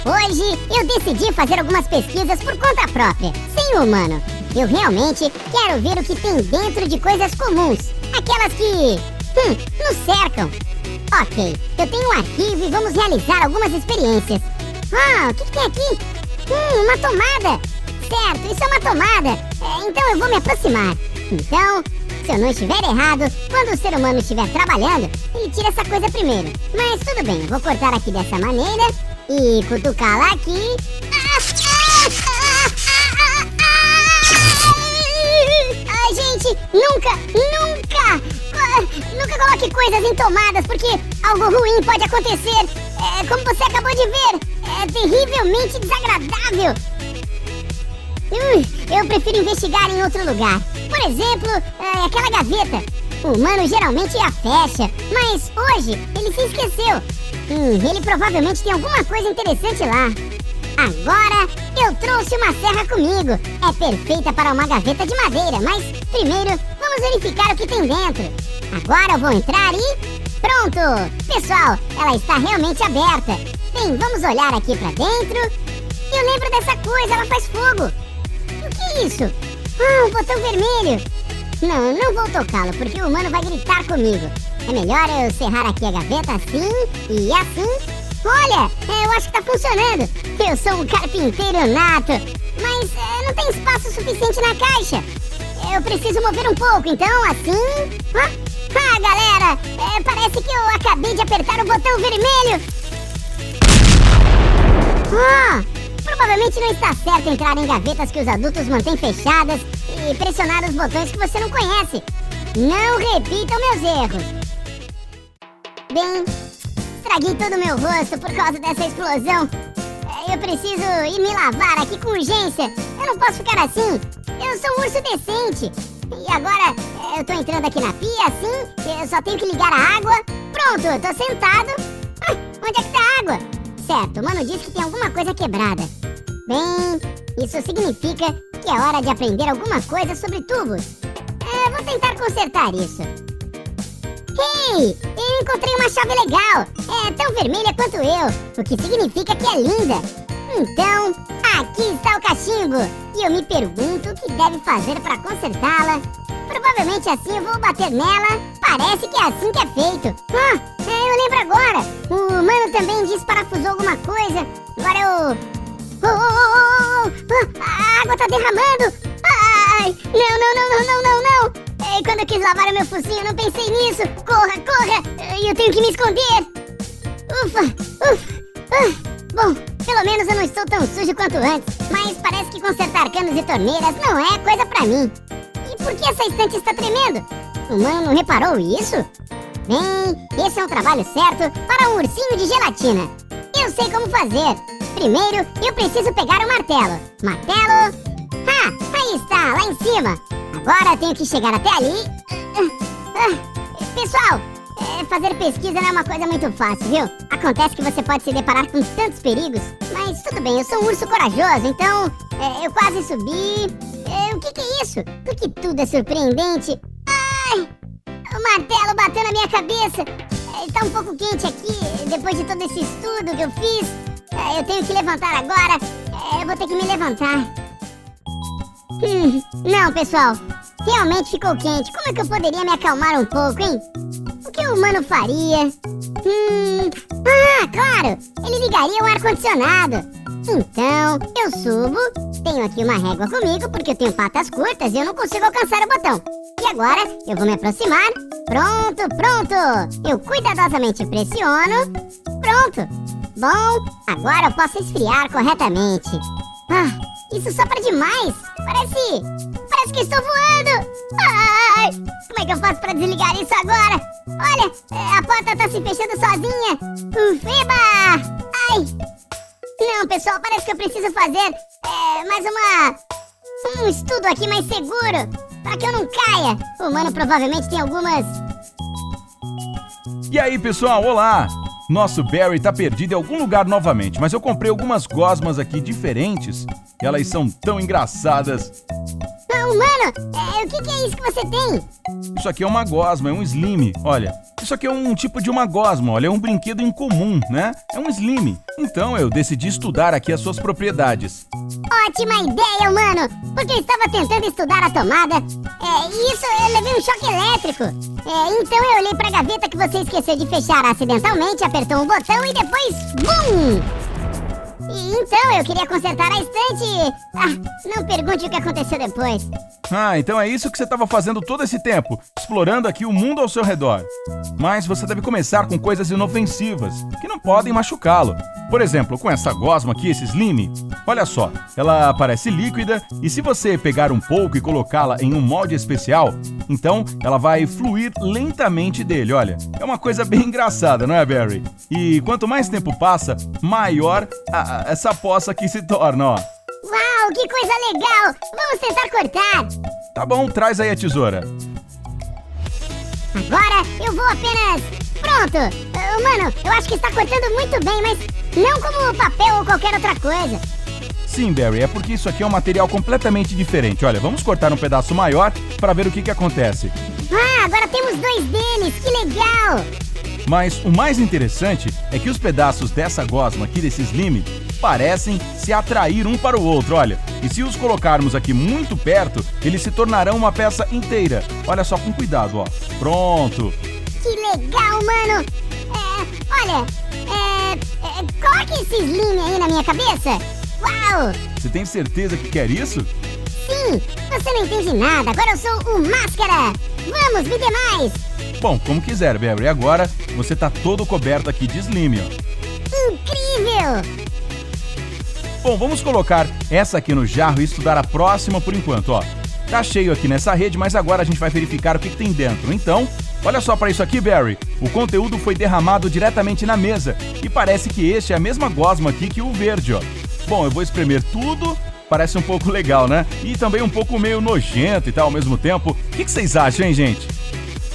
Hoje eu decidi fazer algumas pesquisas por conta própria, sem o humano. Eu realmente quero ver o que tem dentro de coisas comuns, aquelas que, nos cercam. Ok, eu tenho um arquivo e vamos realizar algumas experiências. O que tem aqui? Uma tomada. Certo, isso é uma tomada. Então eu vou me aproximar. Então, se eu não estiver errado, quando o ser humano estiver trabalhando, ele tira essa coisa primeiro. Mas tudo bem, eu vou cortar aqui dessa maneira e cutucá-la aqui. Ai, gente, nunca coloque coisas em tomadas, porque algo ruim pode acontecer. Como você acabou de ver, é terrivelmente desagradável. Eu prefiro investigar em outro lugar. Por exemplo, aquela gaveta. O humano geralmente a fecha, mas hoje ele se esqueceu. Ele provavelmente tem alguma coisa interessante lá. Agora eu trouxe uma serra comigo. É perfeita para uma gaveta de madeira, mas primeiro vamos verificar o que tem dentro. Agora eu vou entrar e... pronto! Pessoal, ela está realmente aberta. Bem, vamos olhar aqui pra dentro. Eu lembro dessa coisa, ela faz fogo. O que é isso? Um botão vermelho. Não vou tocá-lo, porque o humano vai gritar comigo. É melhor eu serrar aqui a gaveta assim e assim. Olha, eu acho que tá funcionando. Eu sou um carpinteiro nato, mas não tem espaço suficiente na caixa. Eu preciso mover um pouco, então assim... galera, parece que eu acabei de apertar o botão vermelho. Provavelmente não está certo entrar em gavetas que os adultos mantêm fechadas e pressionar os botões que você não conhece. Não repitam meus erros. Bem, estraguei todo o meu rosto por causa dessa explosão. Eu preciso ir me lavar aqui com urgência. Eu não posso ficar assim. Eu sou um urso decente. E agora eu tô entrando aqui na pia assim. Eu só tenho que ligar a água. Pronto, eu tô sentado. Onde é que tá a água? Certo, o mano disse que tem alguma coisa quebrada. Bem, isso significa que é hora de aprender alguma coisa sobre tubos. Vou tentar consertar isso. Ei, eu encontrei uma chave legal. É tão vermelha quanto eu, o que significa que é linda. Então, aqui está o cachimbo. E eu me pergunto o que deve fazer para consertá-la. Provavelmente assim eu vou bater nela. Parece que é assim que é feito. Eu lembro agora. O humano também desparafusou alguma coisa. Agora eu... a água tá derramando. Ai, não. Quando eu quis lavar o meu focinho, eu não pensei nisso. Corra. Eu tenho que me esconder. Ufa. Bom, pelo menos eu não estou tão sujo quanto antes. Mas parece que consertar canos e torneiras não é coisa pra mim. E por que essa estante está tremendo? O humano não reparou isso? Bem, esse é um trabalho certo para um ursinho de gelatina. Eu sei como fazer. Primeiro, eu preciso pegar o martelo. Martelo? Aí está, lá em cima. Agora eu tenho que chegar até ali. Pessoal, fazer pesquisa não é uma coisa muito fácil, viu? Acontece que você pode se deparar com tantos perigos. Mas tudo bem, eu sou um urso corajoso, então eu quase subi. O que é isso? Porque tudo é surpreendente. Ai! O martelo bateu na minha cabeça. Tá um pouco quente aqui, depois de todo esse estudo que eu fiz. Eu tenho que levantar agora. Eu vou ter que me levantar. Não, pessoal. Realmente ficou quente. Como é que eu poderia me acalmar um pouco, hein? O que o humano faria? Claro! Ele ligaria o ar-condicionado. Então, eu subo. Tenho aqui uma régua comigo, porque eu tenho patas curtas e eu não consigo alcançar o botão. E agora, eu vou me aproximar. Pronto! Eu cuidadosamente pressiono. Pronto! Bom, agora eu posso esfriar corretamente. Isso sopra demais. Parece que estou voando. Ai, como é que eu faço para desligar isso agora? Olha, a porta tá se fechando sozinha. Eba! Ai! Não, pessoal, parece que eu preciso fazer um estudo aqui mais seguro, para que eu não caia. O humano provavelmente tem algumas... E aí, pessoal, olá! Nosso Barry tá perdido em algum lugar novamente, mas eu comprei algumas gosmas aqui diferentes. Elas são tão engraçadas. Humano, o que é isso que você tem? Isso aqui é uma gosma, é um Slim. Olha, isso aqui é um tipo de uma gosma, olha, é um brinquedo incomum, né? É um Slim. Então eu decidi estudar aqui as suas propriedades. Ótima ideia, humano! Porque eu estava tentando estudar a tomada. E isso eu levei um choque elétrico. Então eu olhei pra gaveta que você esqueceu de fechar acidentalmente, apertou um botão e depois... BUM! Então eu queria consertar a estante. Não pergunte o que aconteceu depois. Então é isso que você estava fazendo todo esse tempo, explorando aqui o mundo ao seu redor. Mas você deve começar com coisas inofensivas, que não podem machucá-lo. Por exemplo, com essa gosma aqui, esse Slim, olha só, ela parece líquida e se você pegar um pouco e colocá-la em um molde especial, então ela vai fluir lentamente dele, olha. É uma coisa bem engraçada, não é, Barry? E quanto mais tempo passa, maior essa poça aqui se torna, ó. Uau, que coisa legal! Vamos tentar cortar! Tá bom, traz aí a tesoura. Agora eu vou apenas... Pronto! Mano, eu acho que está cortando muito bem, mas não como papel ou qualquer outra coisa. Sim, Barry, é porque isso aqui é um material completamente diferente. Olha, vamos cortar um pedaço maior para ver o que acontece. Agora temos 2 deles, que legal! Mas o mais interessante é que os pedaços dessa gosma aqui, desse Slim, parecem se atrair um para o outro, olha. E se os colocarmos aqui muito perto, eles se tornarão uma peça inteira. Olha só, com cuidado, ó. Pronto. Que legal, mano! Coloque esse Slim aí na minha cabeça. Uau! Você tem certeza que quer isso? Sim! Você não entende nada, agora eu sou o Máscara! Vamos, me dê mais! Bom, como quiser, Barry. Agora você tá todo coberto aqui de Slim, ó. Incrível! Bom, vamos colocar essa aqui no jarro e estudar a próxima por enquanto, ó. Tá cheio aqui nessa rede, mas agora a gente vai verificar o que tem dentro. Então, olha só para isso aqui, Barry. O conteúdo foi derramado diretamente na mesa e parece que este é a mesma gosma aqui que o verde, ó. Bom, eu vou espremer tudo. Parece um pouco legal, né? E também um pouco meio nojento e tal ao mesmo tempo. O que vocês acham, hein, gente?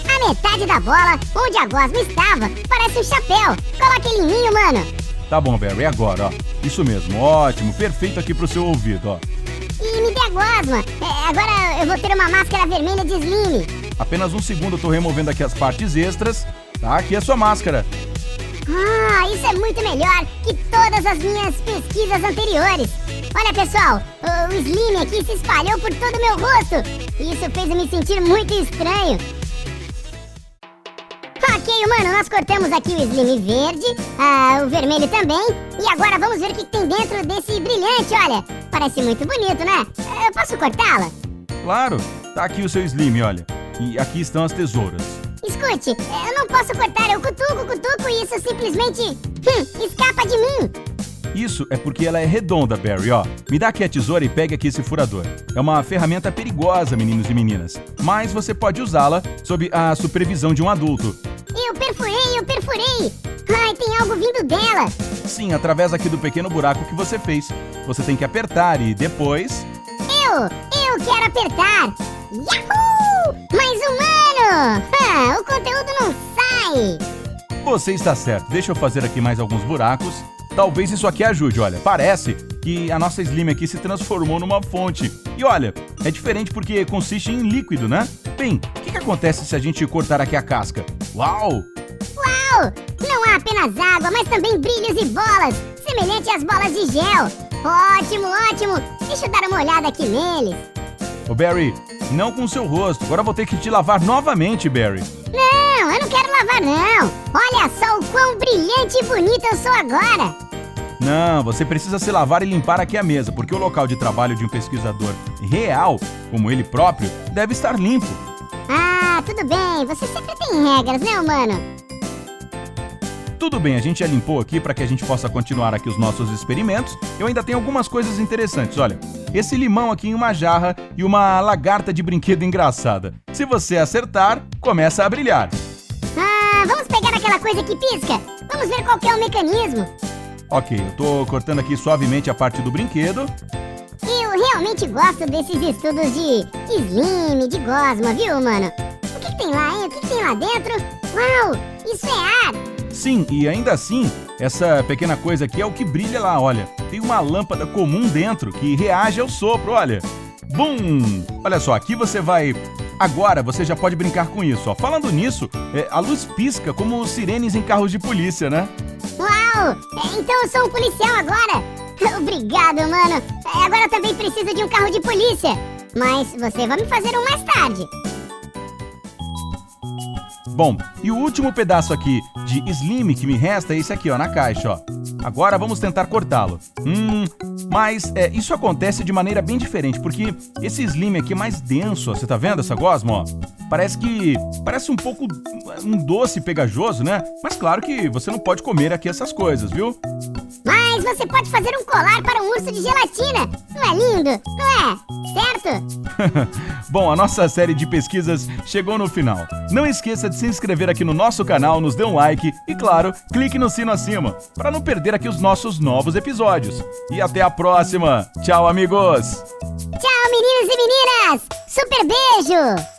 A metade da bola, onde a gosma estava, parece um chapéu. Coloque ele em mim, mano. Tá bom, Barry, agora, ó. Isso mesmo, ótimo, perfeito aqui pro seu ouvido, ó. E me dê a gosma. Agora eu vou ter uma máscara vermelha de Slim. Apenas um segundo, eu tô removendo aqui as partes extras. Tá, aqui a sua máscara. Isso é muito melhor que todas as minhas pesquisas anteriores. Olha, pessoal, o Slim aqui se espalhou por todo o meu rosto. Isso fez eu me sentir muito estranho. Ok, mano, nós cortamos aqui o Slim verde, o vermelho também. E agora vamos ver o que tem dentro desse brilhante, olha. Parece muito bonito, né? Eu posso cortá-la? Claro, tá aqui o seu Slim, olha. E aqui estão as tesouras. Escute, eu não posso cortar, eu cutuco e isso simplesmente escapa de mim. Isso é porque ela é redonda, Barry, ó. Me dá aqui a tesoura e pegue aqui esse furador. É uma ferramenta perigosa, meninos e meninas. Mas você pode usá-la sob a supervisão de um adulto. Eu perfurei. Tem algo vindo dela. Sim, através aqui do pequeno buraco que você fez. Você tem que apertar e depois... Eu quero apertar. Yahoo! Mais humano! O conteúdo não sai. Você está certo. Deixa eu fazer aqui mais alguns buracos. Talvez isso aqui ajude, olha. Parece que a nossa Slim aqui se transformou numa fonte. E olha, é diferente porque consiste em líquido, né? Bem, o que acontece se a gente cortar aqui a casca? Uau! Não há apenas água, mas também brilhos e bolas, semelhante às bolas de gel. Ótimo! Deixa eu dar uma olhada aqui neles. Ô, Barry, não com o seu rosto. Agora eu vou ter que te lavar novamente, Barry. Não, eu não quero lavar, não. Olha só o quão brilhante e bonita eu sou agora. Não, você precisa se lavar e limpar aqui a mesa, porque o local de trabalho de um pesquisador real, como ele próprio, deve estar limpo. Tudo bem. Você sempre tem regras, né, humano? Tudo bem, a gente já limpou aqui para que a gente possa continuar aqui os nossos experimentos. Eu ainda tenho algumas coisas interessantes, olha. Esse limão aqui em uma jarra e uma lagarta de brinquedo engraçada. Se você acertar, começa a brilhar. Vamos pegar aquela coisa que pisca. Vamos ver qual que é o mecanismo. Ok, eu tô cortando aqui suavemente a parte do brinquedo. Eu realmente gosto desses estudos de Slim, de gosma, viu, mano? O que tem lá, hein? O que tem lá dentro? Uau, isso é ar! Sim, e ainda assim, essa pequena coisa aqui é o que brilha lá, olha. Tem uma lâmpada comum dentro que reage ao sopro, olha. Bum! Olha só, aqui você vai... Agora você já pode brincar com isso, ó. Falando nisso, a luz pisca como sirenes em carros de polícia, né? Uau! Então eu sou um policial agora? Obrigado, mano. Agora eu também preciso de um carro de polícia. Mas você vai me fazer um mais tarde. Bom, e o último pedaço aqui de slime que me resta é esse aqui, ó, na caixa, ó. Agora vamos tentar cortá-lo. Mas isso acontece de maneira bem diferente, porque esse slime aqui é mais denso, ó. Você tá vendo essa gosma, ó? Parece um pouco um doce pegajoso, né? Mas claro que você não pode comer aqui essas coisas, viu? Mas você pode fazer um colar para um urso de gelatina. Não é lindo? Não é? Certo? Bom, a nossa série de pesquisas chegou no final. Não esqueça de se inscrever aqui no nosso canal, nos dê um like e, claro, clique no sino acima para não perder aqui os nossos novos episódios. E até a próxima. Tchau, amigos! Tchau, meninos e meninas! Super beijo!